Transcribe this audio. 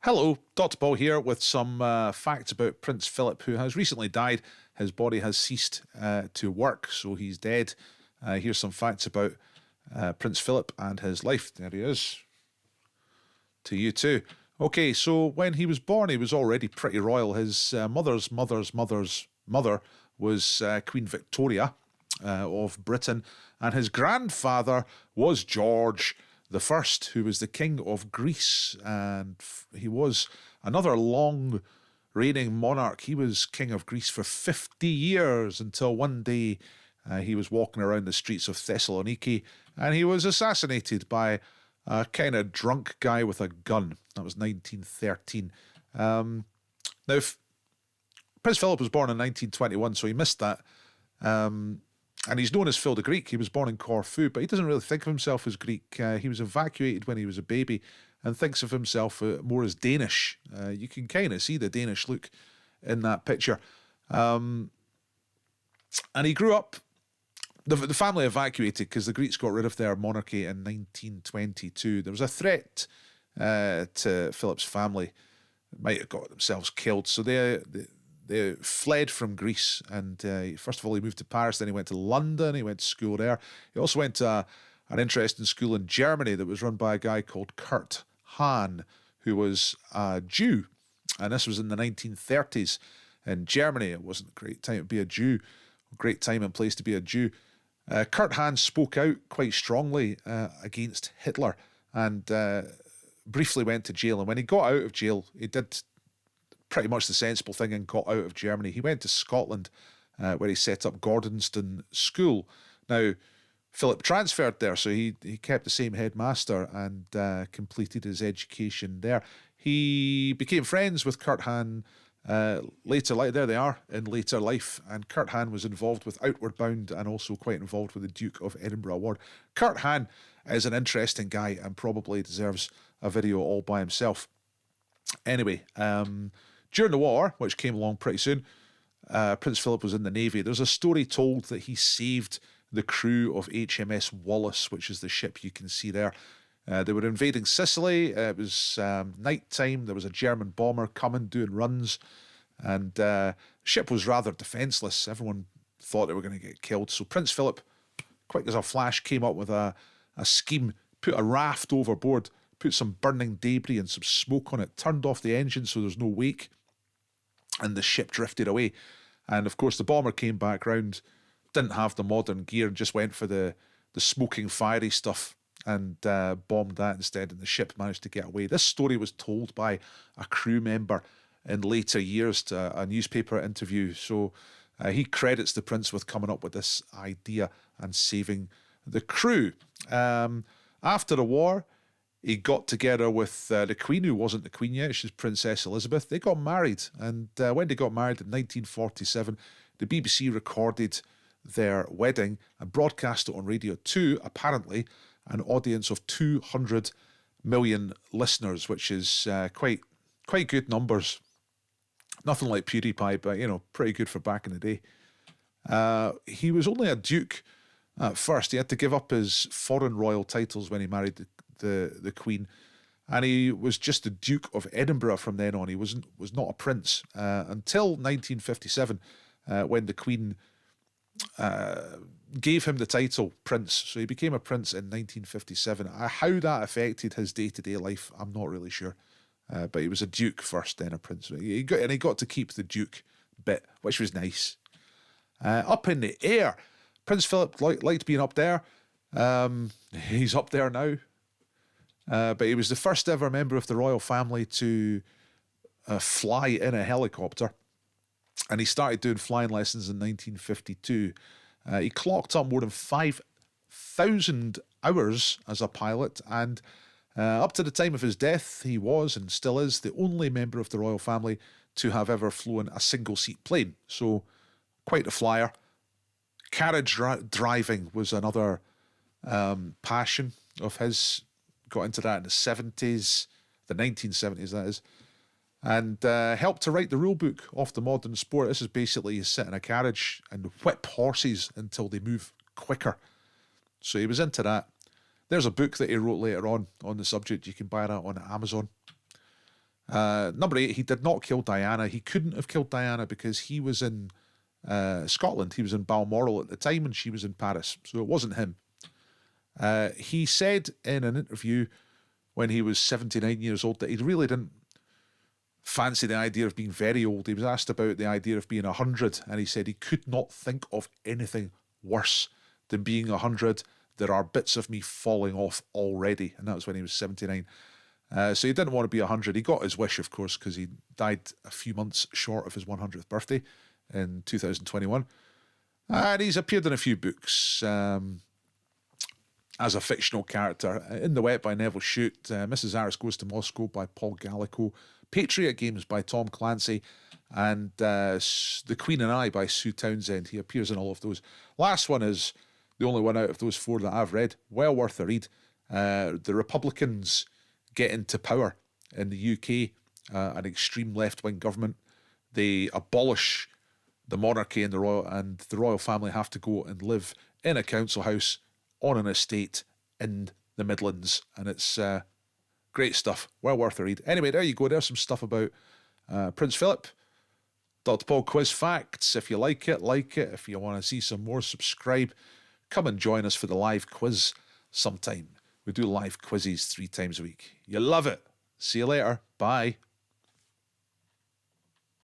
Hello, Dr. Paul here with some facts about Prince Philip, who has recently died. His body has ceased to work, so he's dead. Here's some facts about Prince Philip and his life. There he is. To you too. Okay, so when he was born, he was already pretty royal. His mother's mother was Queen Victoria of Britain, and his grandfather was George the First, who was the king of Greece, and he was another long reigning monarch. He was king of Greece for 50 years until one day he was walking around the streets of Thessaloniki and he was assassinated by a kind of drunk guy with a gun. That was 1913. Now, Prince Philip was born in 1921, so he missed that. And he's known as Phil the Greek. He was born in Corfu, but he doesn't really think of himself as Greek. He was evacuated when he was a baby and thinks of himself more as Danish. You can kind of see the Danish look in that picture. And he grew up, the family evacuated because the Greeks got rid of their monarchy in 1922. There was a threat to Philip's family. Might have got themselves killed. So they fled from Greece, and first of all he moved to Paris, then he went to London, he went to school there. He also went to an interesting school in Germany that was run by a guy called Kurt Hahn, who was a Jew, and this was in the 1930s in Germany. It wasn't a great time to be a Jew, a great time and place to be a Jew. Kurt Hahn spoke out quite strongly against Hitler and briefly went to jail, and when he got out of jail, he did pretty much the sensible thing and got out of Germany. He went to Scotland where he set up Gordonston School. Now, Philip transferred there, so he kept the same headmaster and completed his education there. He became friends with Kurt Hahn later life. There they are in later life. And Kurt Hahn was involved with Outward Bound and also quite involved with the Duke of Edinburgh Award. Kurt Hahn is an interesting guy and probably deserves a video all by himself. Anyway, during the war, which came along pretty soon, Prince Philip was in the Navy. There's a story told that he saved the crew of HMS Wallace, which is the ship you can see there. They were invading Sicily. It was night time. There was a German bomber coming, doing runs. And the ship was rather defenceless. Everyone thought they were going to get killed. So Prince Philip, quick as a flash, came up with a scheme, put a raft overboard, put some burning debris and some smoke on it, turned off the engine so there's no wake, and the ship drifted away. And of course the bomber came back round, didn't have the modern gear, and just went for the smoking fiery stuff and bombed that instead, and the ship managed to get away. This story was told by a crew member in later years to a newspaper interview, so he credits the prince with coming up with this idea and saving the crew. After the war, he got together with the Queen, who wasn't the Queen yet. She's Princess Elizabeth. They got married, and when they got married in 1947, the BBC recorded their wedding and broadcast it on Radio 2, apparently an audience of 200 million listeners, which is quite good numbers. Nothing like PewDiePie, but, pretty good for back in the day. He was only a duke at first. He had to give up his foreign royal titles when he married the Queen, and he was just the Duke of Edinburgh from then on. He was not a prince until 1957, when the Queen gave him the title Prince. So he became a prince in 1957. How that affected his day-to-day life, I'm not really sure. But he was a duke first, then a prince. He got to keep the duke bit, which was nice. Up in the air, Prince Philip liked being up there. He's up there now. But he was the first ever member of the royal family to fly in a helicopter. And he started doing flying lessons in 1952. He clocked up more than 5,000 hours as a pilot, and up to the time of his death, he was and still is the only member of the royal family to have ever flown a single-seat plane. So, quite a flyer. Carriage driving was another passion of his. Got into that in the 70s, the 1970s that is, and helped to write the rule book of the modern sport. This is basically you sit in a carriage and whip horses until they move quicker. So he was into that. There's a book that he wrote later on the subject. You can buy that on Amazon. Number 8, he did not kill Diana. He couldn't have killed Diana because he was in Scotland. He was in Balmoral at the time and she was in Paris. So it wasn't him. He said in an interview when he was 79 years old that he really didn't fancy the idea of being very old. He was asked about the idea of being 100 and he said he could not think of anything worse than being 100. There are bits of me falling off already. And that was when he was 79. So he didn't want to be 100. He got his wish, of course, because he died a few months short of his 100th birthday in 2021. And he's appeared in a few books as a fictional character. In the Wet by Neville Shute, Mrs. Harris Goes to Moscow by Paul Gallico, Patriot Games by Tom Clancy, and The Queen and I by Sue Townsend. He appears in all of those. Last one is the only one out of those 4 that I've read. Well worth a read. The Republicans get into power in the UK, an extreme left-wing government. They abolish the monarchy and the royal family have to go and live in a council house on an estate in the Midlands, and it's great stuff. Well worth a read. Anyway, there you go. There's some stuff about Prince Philip. Dr. Paul Quiz Facts. If you like it, like it. If you want to see some more, subscribe. Come and join us for the live quiz sometime. We do live quizzes 3 times a week. You love it. See you later. Bye.